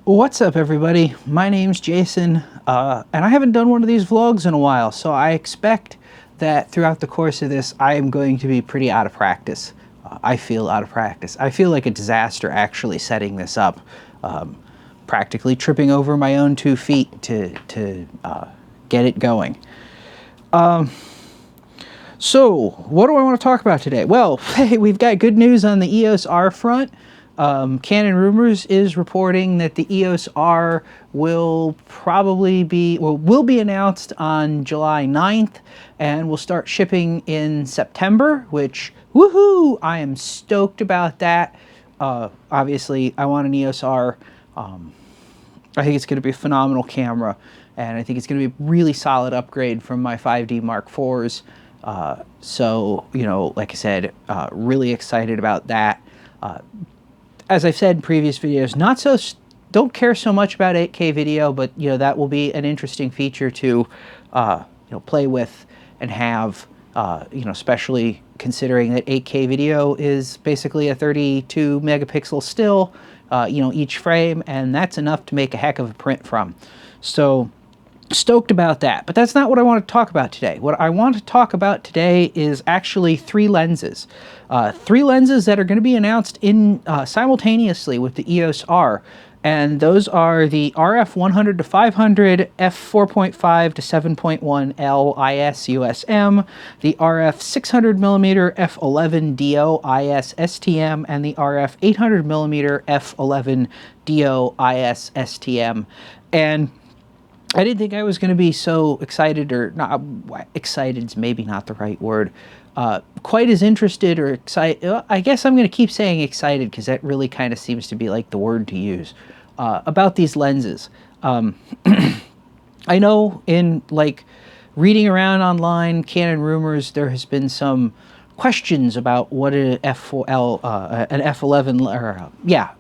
What's up, everybody? My name's Jason, and I haven't done one of these vlogs in a while, so I expect that throughout the course of this, I am going to be pretty out of practice. I feel out of practice. I feel like a disaster actually setting this up, practically tripping over my own 2 feet to get it going. So, what do I want to talk about today? Well, hey, we've got good news on the EOS R front. Canon Rumors is reporting that the EOS R will will be announced on July 9th and will start shipping in September, which, woohoo, I am stoked about that. Obviously, I want an EOS R. I think it's going to be a phenomenal camera, and I think it's going to be a really solid upgrade from my 5D Mark IVs. So, you know, like I said, really excited about that. As I've said in previous videos, don't care so much about 8K video, but you know, that will be an interesting feature to you know, play with and have, you know, especially considering that 8K video is basically a 32 megapixel still, you know, each frame, and that's enough to make a heck of a print from. So stoked about that, but that's not what I want to talk about today. What I want to talk about today is actually 3 lenses. 3 lenses that are going to be announced in simultaneously with the EOS R, and those are the RF 100 to 500 f4.5 to 7.1 L IS USM, the RF 600mm f11 DO IS STM, and the RF 800mm f11 DO IS STM. And I didn't think I was going to be so excited, or not, excited is maybe not the right word, quite as interested or excited. I guess I'm going to keep saying excited because that really kind of seems to be like the word to use about these lenses. I know in like reading around online, Canon Rumors, there has been some questions about what an F4L, an F11, or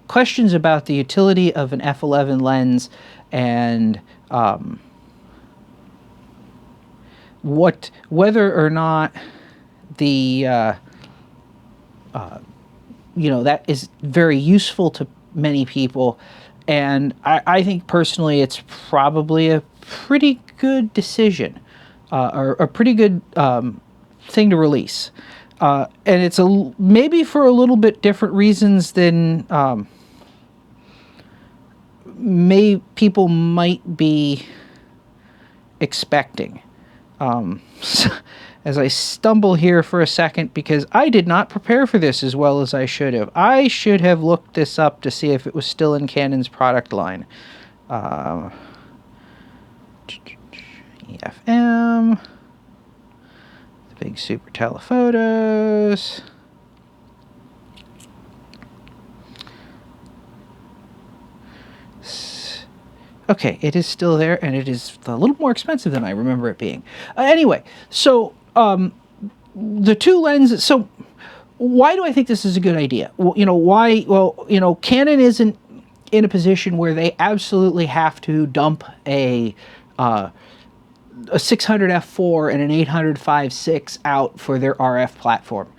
questions about the utility of an F11 lens and whether or not the you know, that is very useful to many people, and I think personally it's probably a pretty good decision, or a pretty good thing to release, and it's maybe for a little bit different reasons than people might be expecting. As I stumble here for a second, because I did not prepare for this as well as I should have. I should have looked this up to see if it was still in Canon's product line. EFM, the big super telephotos. Okay, it is still there, and it is a little more expensive than I remember it being. Anyway, so the 2 lenses. So why do I think this is a good idea? Well, you know, why? Well, you know, Canon isn't in a position where they absolutely have to dump a 600 f4 and an 800 5.6 out for their RF platform.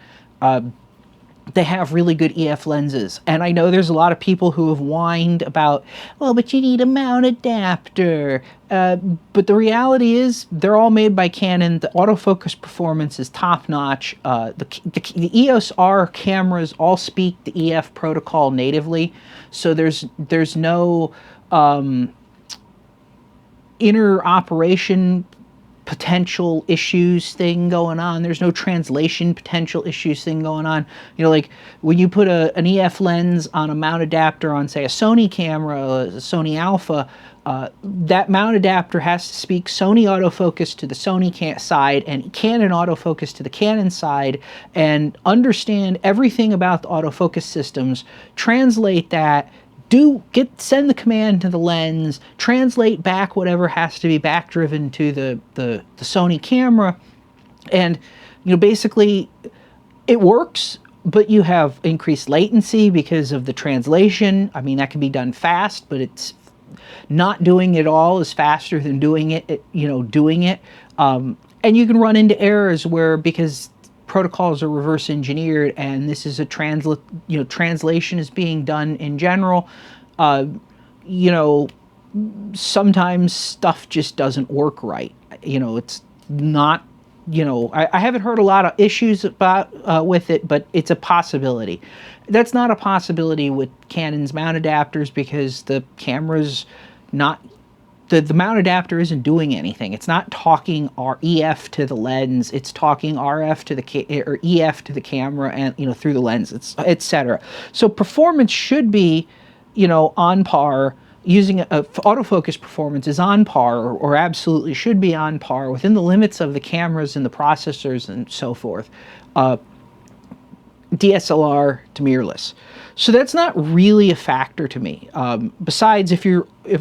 They have really good EF lenses, and I know there's a lot of people who have whined about, well, but you need a mount adapter, but the reality is they're all made by Canon. The autofocus performance is top-notch. The EOS R cameras all speak the EF protocol natively, so there's no interoperation potential issues thing going on. There's no translation potential issues thing going on. You know, like when you put an EF lens on a mount adapter on, say, a Sony camera, a Sony Alpha, that mount adapter has to speak Sony autofocus to the Sony side and Canon autofocus to the Canon side, and understand everything about the autofocus systems, translate that, send the command to the lens, translate back whatever has to be back driven to the Sony camera, and you know, basically it works, but you have increased latency because of the translation. I mean, that can be done fast, but it's not doing it all is faster than doing it, you know, and you can run into errors where, because protocols are reverse engineered and this is a translation is being done in general, you know, sometimes stuff just doesn't work right. You know, it's not, you know, I haven't heard a lot of issues about with it, but it's a possibility. That's not a possibility with Canon's mount adapters because the camera's not, the mount adapter isn't doing anything. It's not talking EF to the lens. It's talking RF to the or EF to the camera, and you know, through the lens, it's etc. So performance should be, you know, on par. Using autofocus performance is on par, or absolutely should be on par within the limits of the cameras and the processors and so forth. DSLR to mirrorless. So that's not really a factor to me. Besides, if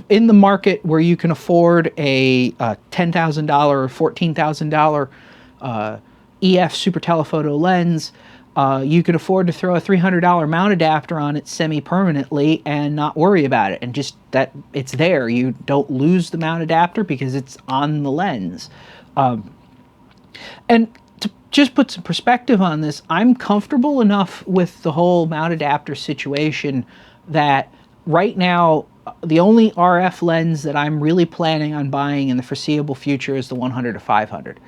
in the market where you can afford a $10,000 or $14,000 EF super telephoto lens, you can afford to throw a $300 mount adapter on it semi-permanently and not worry about it, and just that it's there. You don't lose the mount adapter because it's on the lens. And to just put some perspective on this, I'm comfortable enough with the whole mount adapter situation that right now the only RF lens that I'm really planning on buying in the foreseeable future is the 100 to 500.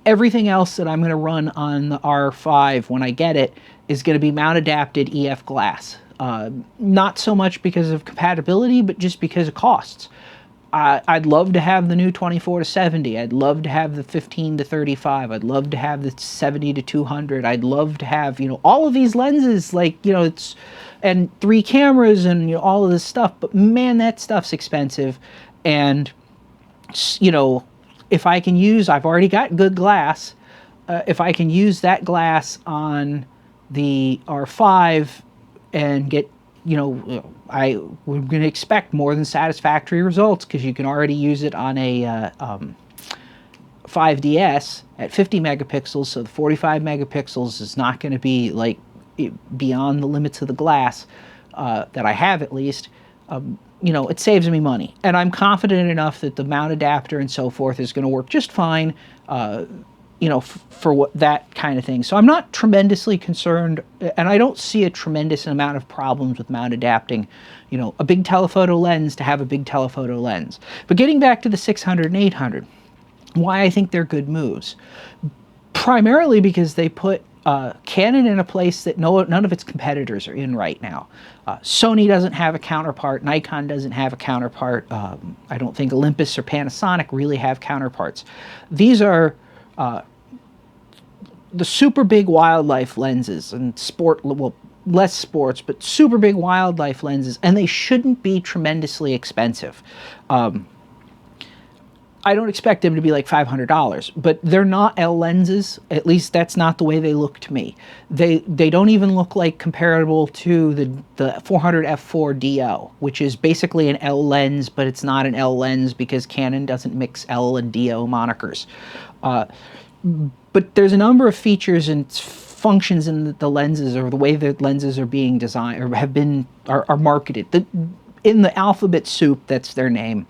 Everything else that I'm going to run on the R5 when I get it is going to be mount adapted EF glass. Not so much because of compatibility, but just because of costs. I'd love to have the new 24 to 70. I'd love to have the 15 to 35. I'd love to have the 70 to 200. I'd love to have, you know, all of these lenses, like, you know, it's, and 3 cameras and, you know, all of this stuff. But man, that stuff's expensive. And, you know, if I can use, I've already got good glass. If I can use that glass on the R5 and get, you know, we're going to expect more than satisfactory results because you can already use it on a 5DS at 50 megapixels. So the 45 megapixels is not going to be like beyond the limits of the glass that I have, at least. You know, it saves me money, and I'm confident enough that the mount adapter and so forth is going to work just fine, you know, for what that kind of thing. So I'm not tremendously concerned, and I don't see a tremendous amount of problems with mount adapting, you know, a big telephoto lens to have a big telephoto lens. But getting back to the 600 and 800, why I think they're good moves. Primarily because they put Canon in a place that none of its competitors are in right now. Sony doesn't have a counterpart. Nikon doesn't have a counterpart. I don't think Olympus or Panasonic really have counterparts. These are the super big wildlife lenses and sport, well, less sports, but super big wildlife lenses, and they shouldn't be tremendously expensive. I don't expect them to be like $500, but they're not L lenses. At least that's not the way they look to me. They don't even look like comparable to the 400 f4 DO, which is basically an L lens, but it's not an L lens because Canon doesn't mix L and DO monikers. But there's a number of features and functions in the lenses, or the way the lenses are being designed or are marketed. In the alphabet soup, that's their name.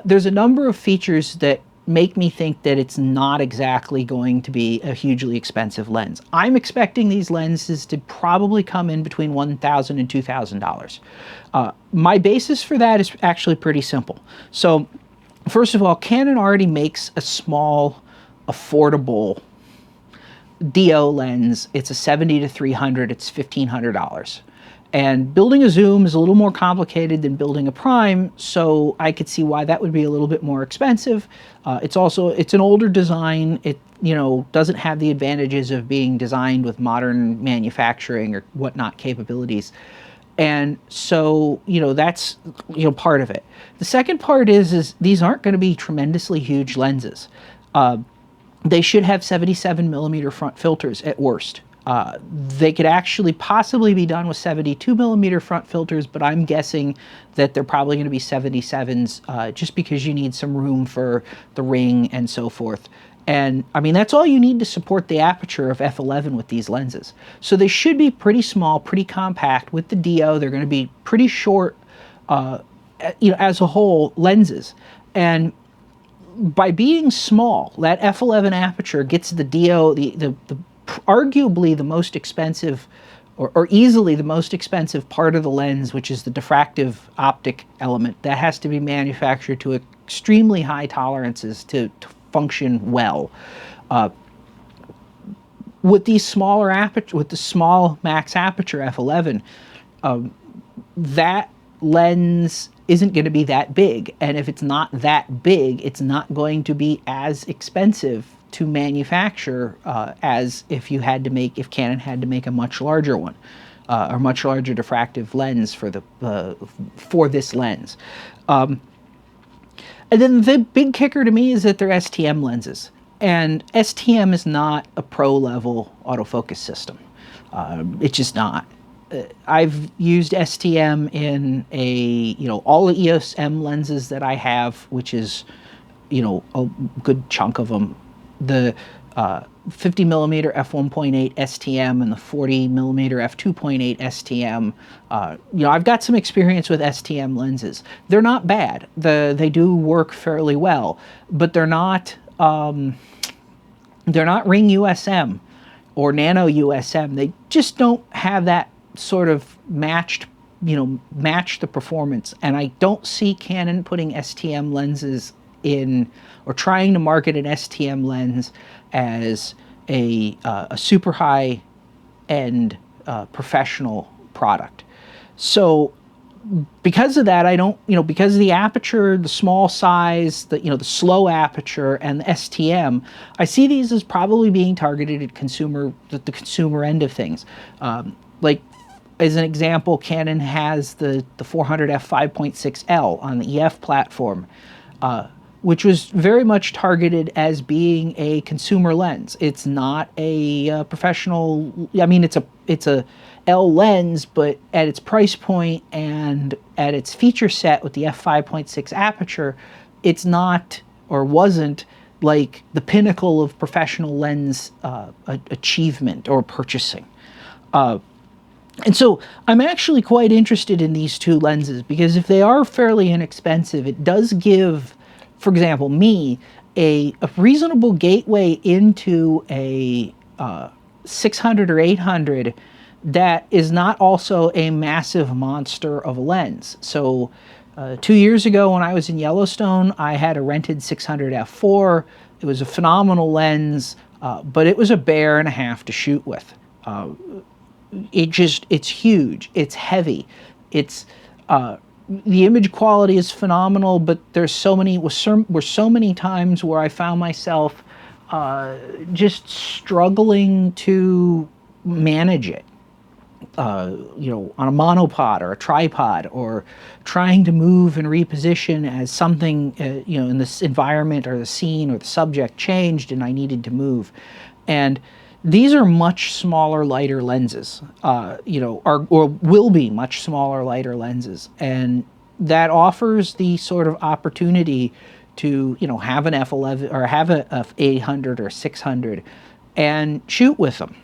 There's a number of features that make me think that it's not exactly going to be a hugely expensive lens. I'm expecting these lenses to probably come in between $1,000 and $2,000. My basis for that is actually pretty simple. So, first of all, Canon already makes a small, affordable DO lens. It's a 70 to 300. It's $1,500. And building a zoom is a little more complicated than building a prime, so I could see why that would be a little bit more expensive. It's an older design. It, you know, doesn't have the advantages of being designed with modern manufacturing or whatnot capabilities. And so, you know, that's, you know, part of it. The second part is these aren't going to be tremendously huge lenses. They should have 77 millimeter front filters at worst. They could actually possibly be done with 72 millimeter front filters, but I'm guessing that they're probably going to be 77s just because you need some room for the ring and so forth. And I mean, that's all you need to support the aperture of f11 with these lenses. So they should be pretty small, pretty compact. With the DO, they're going to be pretty short, you know, as a whole lenses. And by being small, that f11 aperture gets the DO, the arguably the most expensive or easily the most expensive part of the lens, which is the diffractive optic element, that has to be manufactured to extremely high tolerances to function well. With these smaller aperture, with the small max aperture f11, that lens isn't going to be that big, and if it's not that big, it's not going to be as expensive to manufacture as if you had to make, if Canon had to make a much larger one, or much larger diffractive lens for the for this lens. And then the big kicker to me is that they're STM lenses, and STM is not a pro-level autofocus system. It's just not. I've used STM in all the EOS M lenses that I have, which is, a good chunk of them. The 50 millimeter f1.8 STM and the 40 millimeter f2.8 STM. I've got some experience with STM lenses. They're not bad. They do work fairly well, but they're not ring USM or nano USM. They just don't have that sort of match the performance. And I don't see Canon putting STM lenses in, or trying to market an STM lens as a super high end professional product. So because of that, I don't, because of the aperture, the small size, the slow aperture, and the STM, I see these as probably being targeted at the consumer end of things. Like, as an example, Canon has the 400 f5.6L on the EF platform, which was very much targeted as being a consumer lens. It's not a professional. I mean, it's a L lens, but at its price point and at its feature set with the f5.6 aperture, it's not, or wasn't, like the pinnacle of professional lens achievement or purchasing. And so I'm actually quite interested in these two lenses, because if they are fairly inexpensive, it does give, for example, me a reasonable gateway into a 600 or 800 that is not also a massive monster of a lens. So 2 years ago when I was in Yellowstone, I had a rented 600 f4. It was a phenomenal lens, but it was a bear and a half to shoot with. It's huge, it's heavy, it's the image quality is phenomenal, but there's so many times where I found myself just struggling to manage it, on a monopod or a tripod, or trying to move and reposition as something, in this environment or the scene or the subject changed and I needed to move. And these are much smaller, lighter lenses, or will be much smaller, lighter lenses. And that offers the sort of opportunity to, have an f11 or have a f800 or 600 and shoot with them.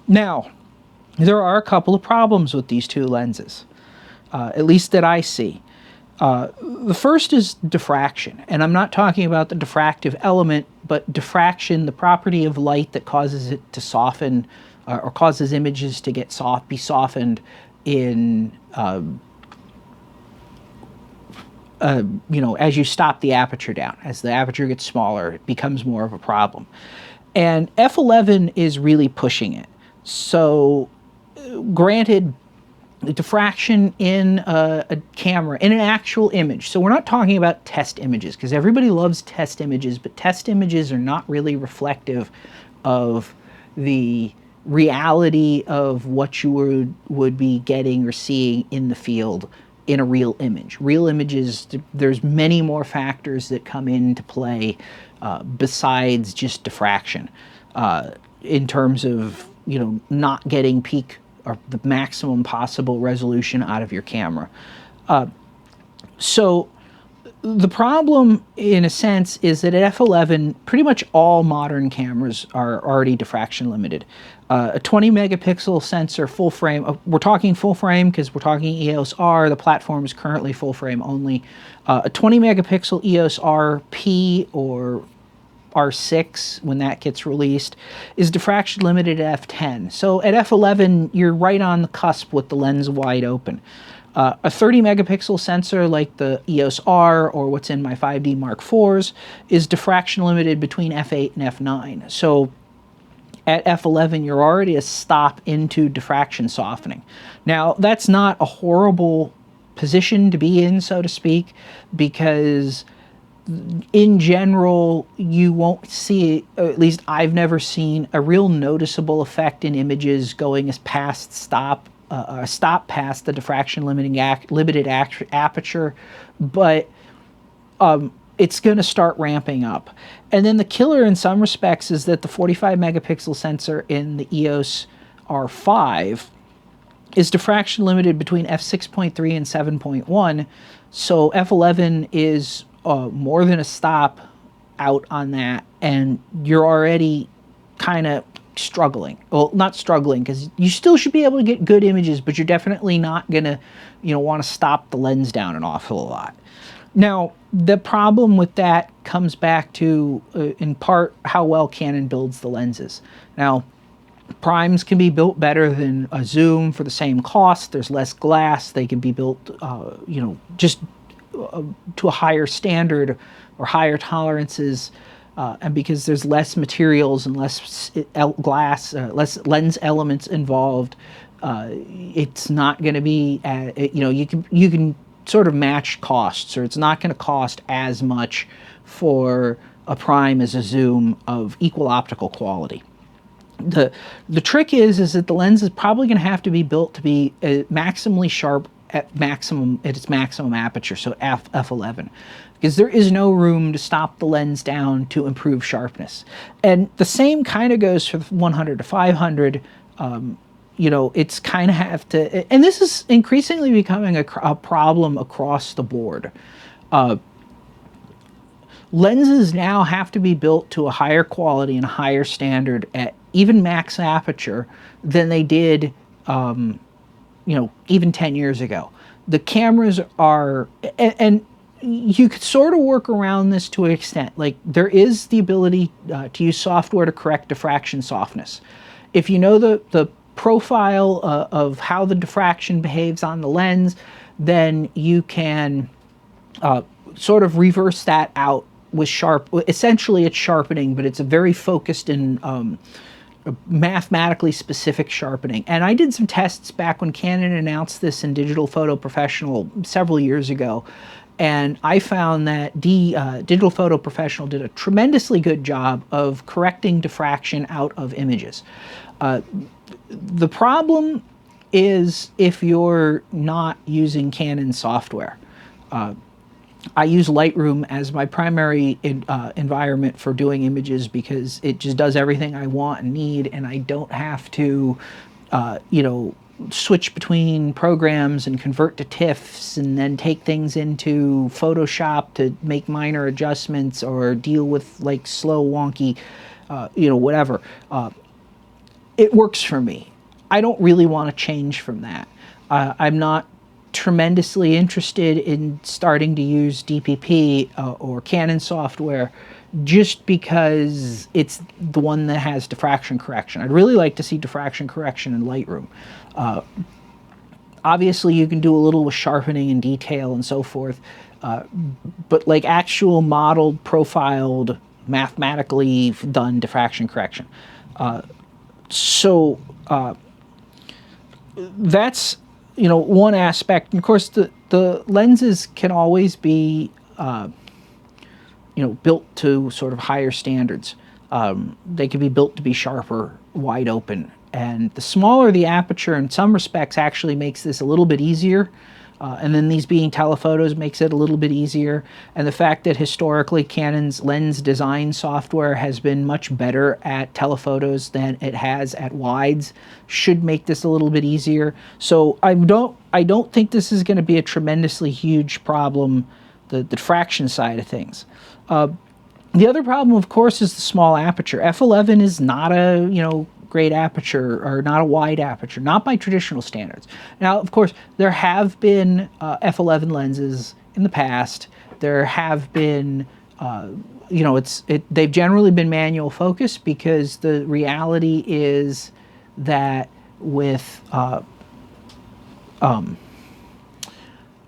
Now, there are a couple of problems with these two lenses, at least that I see. The first is diffraction, and I'm not talking about the diffractive element, but diffraction, the property of light that causes it to soften, or causes images to get be softened in, as you stop the aperture down. As the aperture gets smaller, it becomes more of a problem. And f11 is really pushing it. So, granted, the diffraction in a camera, in an actual image. So we're not talking about test images, because everybody loves test images, but test images are not really reflective of the reality of what you would be getting or seeing in the field in a real image. Real images, there's many more factors that come into play besides just diffraction, in terms of, not getting peak or the maximum possible resolution out of your camera. So the problem, in a sense, is that at f11, pretty much all modern cameras are already diffraction limited. A 20 megapixel sensor full frame, we're talking full frame because we're talking EOS R, the platform is currently full frame only. A 20 megapixel EOS R P or R6, when that gets released, is diffraction limited at f10. So at f11, you're right on the cusp with the lens wide open. A 30 megapixel sensor like the EOS R or what's in my 5D Mark IVs is diffraction limited between f8 and f9. So at f11, you're already a stop into diffraction softening. Now, that's not a horrible position to be in, so to speak, because in general, you won't see, or at least I've never seen, a real noticeable effect in images going as past stop past the diffraction limited aperture, but it's going to start ramping up. And then the killer in some respects is that the 45 megapixel sensor in the EOS R5 is diffraction limited between f6.3 and 7.1, so f11 is more than a stop out on that, and you're already kind of struggling. Well, not struggling, because you still should be able to get good images, but you're definitely not gonna, want to stop the lens down an awful lot. Now, the problem with that comes back to, in part, how well Canon builds the lenses. Now, primes can be built better than a zoom for the same cost. There's less glass. They can be built, just to a higher standard or higher tolerances. And because there's less materials and less glass, less lens elements involved, it's not going to be, you can sort of match costs, or it's not going to cost as much for a prime as a zoom of equal optical quality. The trick is that the lens is probably going to have to be built to be maximally sharp at its maximum aperture, so f11, because there is no room to stop the lens down to improve sharpness. And the same kind of goes for 100 to 500. It's kind of have to, and this is increasingly becoming a problem across the board. Lenses now have to be built to a higher quality and a higher standard at even max aperture than they did even 10 years ago. The cameras are, and you could sort of work around this to an extent. Like, there is the ability to use software to correct diffraction softness. If you know the profile of how the diffraction behaves on the lens, then you can sort of reverse that out with essentially it's sharpening, but it's a very focused and mathematically specific sharpening. And I did some tests back when Canon announced this in Digital Photo Professional several years ago, and I found that Digital Photo Professional did a tremendously good job of correcting diffraction out of images. The problem is if you're not using Canon software. I use Lightroom as my primary environment for doing images because it just does everything I want and need, and I don't have to, switch between programs and convert to TIFFs and then take things into Photoshop to make minor adjustments or deal with like slow, wonky, whatever. It works for me. I don't really want to change from that. I'm not tremendously interested in starting to use DPP or Canon software just because it's the one that has diffraction correction. I'd really like to see diffraction correction in Lightroom. Obviously, you can do a little with sharpening and detail and so forth, but like actual modeled, profiled, mathematically done diffraction correction. That's one aspect. And of course, the lenses can always be built to sort of higher standards. They can be built to be sharper, wide open. And the smaller the aperture in some respects actually makes this a little bit easier. And then these being telephotos makes it a little bit easier. And the fact that historically Canon's lens design software has been much better at telephotos than it has at wides should make this a little bit easier. So I don't think this is going to be a tremendously huge problem, the diffraction side of things. The other problem, of course, is the small aperture. F11 is not a great aperture, or not a wide aperture, not by traditional standards. Now, of course, there have been f11 lenses in the past. There have been you know, they've generally been manual focus, because the reality is that with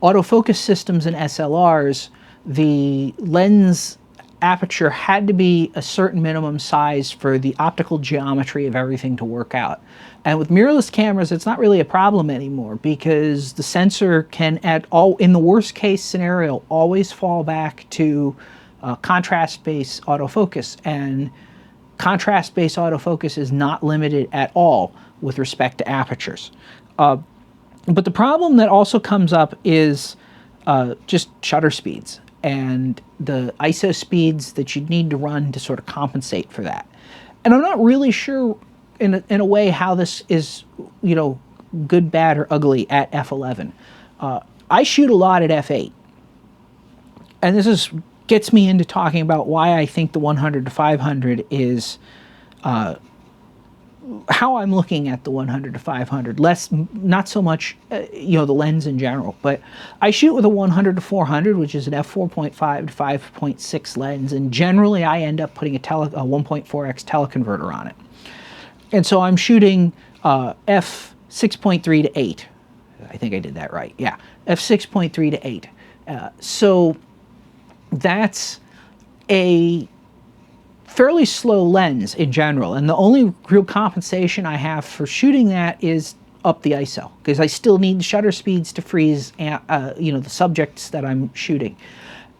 autofocus systems and SLRs, the lens aperture had to be a certain minimum size for the optical geometry of everything to work out. And with mirrorless cameras, it's not really a problem anymore, because the sensor can, in the worst case scenario, always fall back to contrast-based autofocus. And contrast-based autofocus is not limited at all with respect to apertures. But the problem that also comes up is just shutter speeds and the ISO speeds that you'd need to run to sort of compensate for that. And I'm not really sure in a way how this is, you know, good, bad, or ugly at f11. I shoot a lot at f8. And this gets me into talking about why I think the 100 to 500 is how I'm looking at the 100 to 500, not so much, you know, the lens in general, but I shoot with a 100 to 400, which is an f4.5 to 5.6 lens, and generally I end up putting a 1.4x teleconverter on it. And so I'm shooting f6.3 to 8. I think I did that right, yeah, f6.3 to 8. So that's a fairly slow lens in general, and the only real compensation I have for shooting that is up the ISO, because I still need shutter speeds to freeze you know, the subjects that I'm shooting.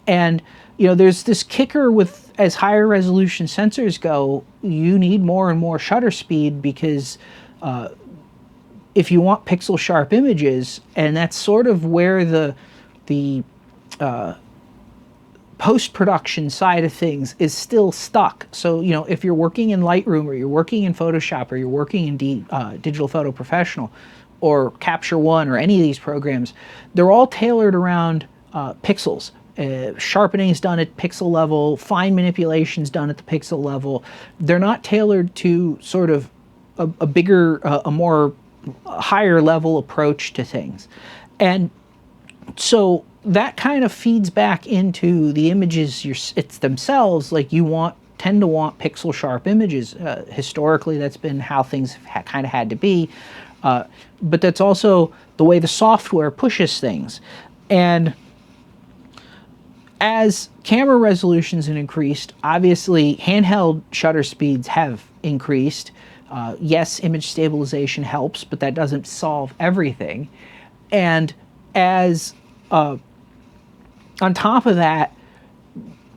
And you know, there's this kicker with, as higher resolution sensors go, you need more and more shutter speed, because if you want pixel sharp images, and that's sort of where the post-production side of things is still stuck. So, you know, if you're working in Lightroom, or you're working in Photoshop, or you're working in Digital Photo Professional, or Capture One, or any of these programs, they're all tailored around pixels. Sharpening is done at pixel level, fine manipulation is done at the pixel level. They're not tailored to sort of a bigger, a more higher level approach to things. And so that kind of feeds back into the images themselves. Like, you tend to want pixel sharp images. Historically, that's been how things kind of had to be. But that's also the way the software pushes things. And as camera resolutions have increased, obviously handheld shutter speeds have increased. Yes, image stabilization helps, but that doesn't solve everything. And as on top of that,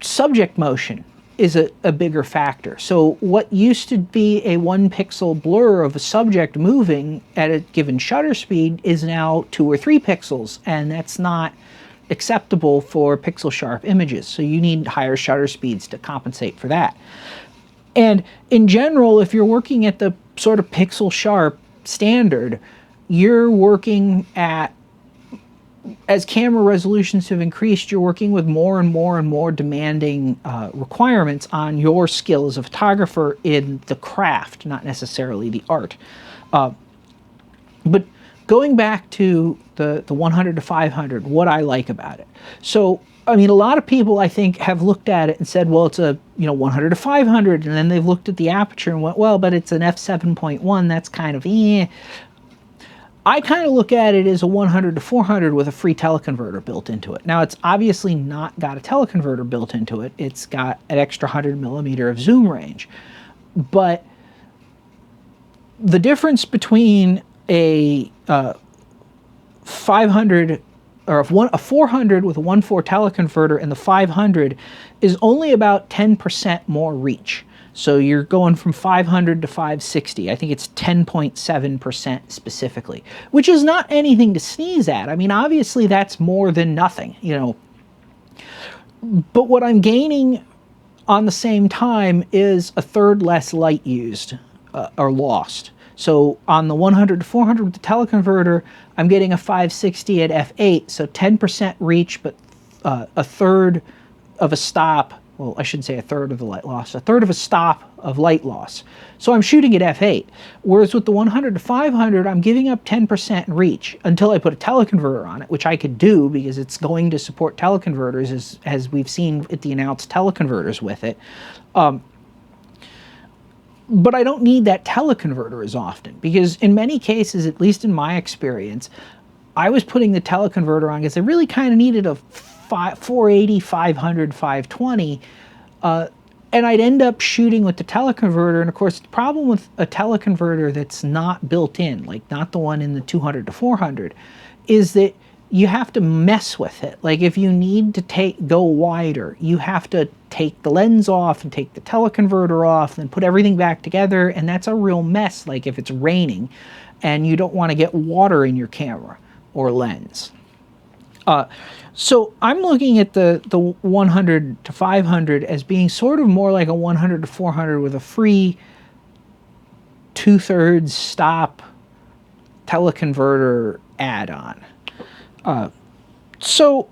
subject motion is a bigger factor. So what used to be a 1 pixel blur of a subject moving at a given shutter speed is now 2 or 3 pixels, and that's not acceptable for pixel sharp images. So you need higher shutter speeds to compensate for that. And in general, if you're working at the sort of pixel sharp standard, you're working at, as camera resolutions have increased, you're working with more and more and more demanding requirements on your skill as a photographer in the craft, not necessarily the art. But going back to the 100 to 500, what I like about it. So, I mean, a lot of people, I think, have looked at it and said, well, it's a, you know, 100 to 500, and then they've looked at the aperture and went, well, but it's an f7.1, that's kind of, eh. I kind of look at it as a 100 to 400 with a free teleconverter built into it. Now, it's obviously not got a teleconverter built into it. It's got an extra 100mm of zoom range. But the difference between a 500 or a 400 with a 1.4 teleconverter and the 500 is only about 10% more reach. So you're going from 500 to 560. I think it's 10.7% specifically, which is not anything to sneeze at. I mean, obviously that's more than nothing, you know. But what I'm gaining on the same time is a third less light used or lost. So on the 100 to 400 with the teleconverter, I'm getting a 560 at f8, so 10% reach, but a third of a stop. Well, I shouldn't say a third of the light loss, a third of a stop of light loss. So I'm shooting at f8. Whereas with the 100 to 500, I'm giving up 10% in reach until I put a teleconverter on it, which I could do because it's going to support teleconverters as we've seen at the announced teleconverters with it. But I don't need that teleconverter as often because in many cases, at least in my experience, I was putting the teleconverter on because I really kind of needed a 480, 500, 520, and I'd end up shooting with the teleconverter. And of course, the problem with a teleconverter that's not built in, like not the one in the 200 to 400, is that you have to mess with it. Like if you need to go wider, you have to take the lens off and take the teleconverter off and put everything back together, and that's a real mess, like if it's raining and you don't want to get water in your camera or lens. So I'm looking at the 100 to 500 as being sort of more like a 100 to 400 with a free 2/3 stop teleconverter add-on. So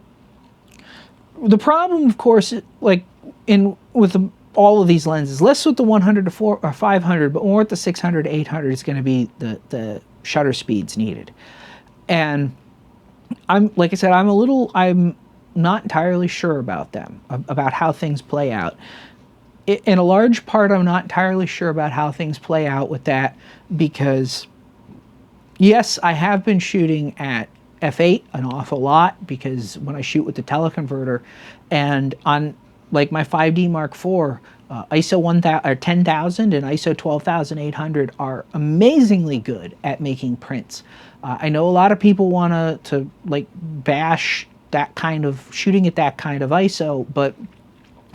the problem, of course, like with all of these lenses, less with the 100 to 500, but more with the 600 to 800 is going to be the shutter speeds needed. And like I said, I'm not entirely sure about them, about how things play out. In a large part, I'm not entirely sure about how things play out with that because, yes, I have been shooting at f8 an awful lot because when I shoot with the teleconverter, and on like my 5D Mark IV, ISO 10,000 and ISO 12,800 are amazingly good at making prints. I know a lot of people want to like bash that kind of shooting at that kind of ISO, but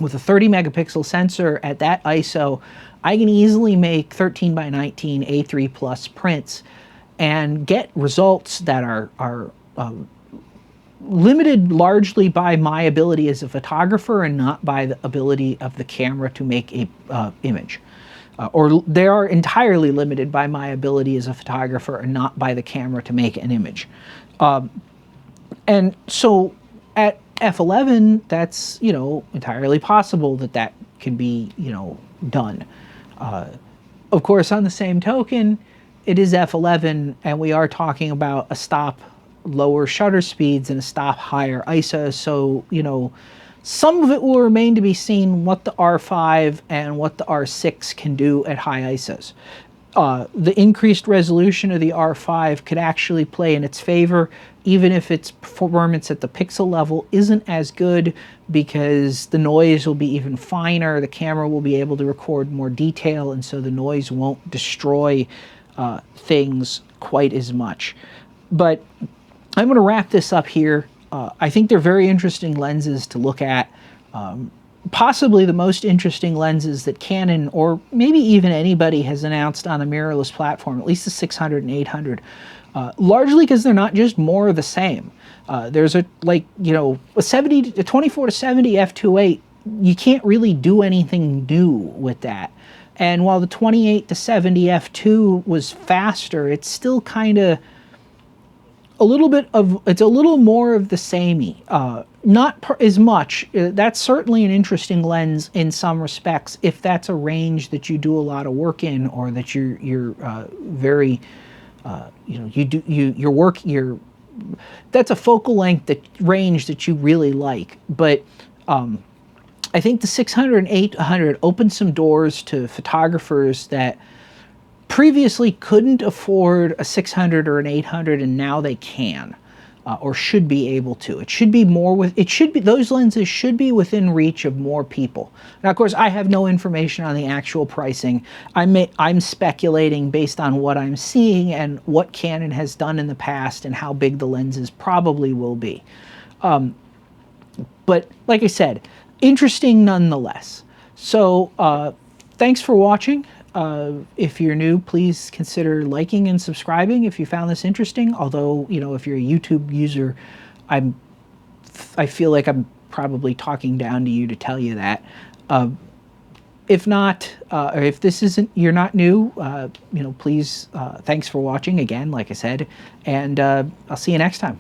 with a 30 megapixel sensor at that ISO, I can easily make 13 by 19 A3 plus prints and get results that are limited largely by my ability as a photographer and not by the ability of the camera to make a image. Or they are entirely limited by my ability as a photographer and not by the camera to make an image. And so at f11, that's, entirely possible that can be, done. Of course, on the same token, it is f11, and we are talking about a stop lower shutter speeds and a stop higher ISO. So, some of it will remain to be seen what the R5 and what the R6 can do at high ISOs. The increased resolution of the R5 could actually play in its favor, even if its performance at the pixel level isn't as good, because the noise will be even finer, the camera will be able to record more detail, and so the noise won't destroy things quite as much. But I'm going to wrap this up here. I think they're very interesting lenses to look at. Possibly the most interesting lenses that Canon, or maybe even anybody, has announced on a mirrorless platform, at least the 600 and 800, largely because they're not just more of the same. There's a 24 to 70 f2.8, you can't really do anything new with that. And while the 28 to 70 f2 was faster, it's still kind of it's a little more of the samey. Not as much. That's certainly an interesting lens in some respects, if that's a range that you do a lot of work in, or that you're very, that's a focal length range that you really like. But I think the 600 and 800 opened some doors to photographers that previously couldn't afford a 600 or an 800, and now they can, or should be able to. It should be those lenses should be within reach of more people. Now, of course, I have no information on the actual pricing. I'm speculating based on what I'm seeing and what Canon has done in the past and how big the lenses probably will be. But like I said, interesting nonetheless. So thanks for watching. If you're new, please consider liking and subscribing if you found this interesting. Although, if you're a YouTube user, I feel like I'm probably talking down to you to tell you that. If not, or if you're not new, please, thanks for watching again, like I said, and I'll see you next time.